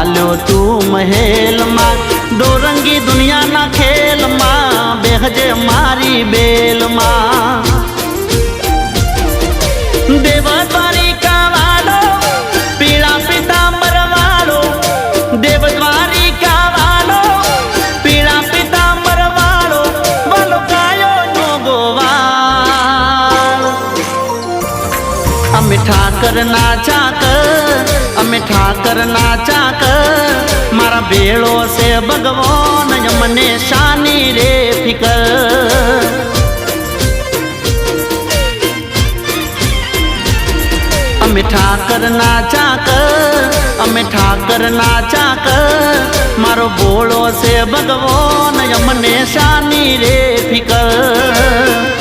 वालो तू महल मां दोरंगी दुनिया ना खेल मां बेहजे मारी बेल मां देवद्वारिका वालो पीड़ा पीतांबर वालो देवद्वारिका वालो पीड़ा पीतांबर वालो वालो गायो नो गोवाल अमे ठाकर नाचा कर अमे ठाकर नाचा कर मारा बेड़ो से भगवान यमने शानी रे फिकर अमे ठाकर नाचा कर अमे ठाकर नाचा कर मारो बोलो से भगवान यमने शानी रे फिकर।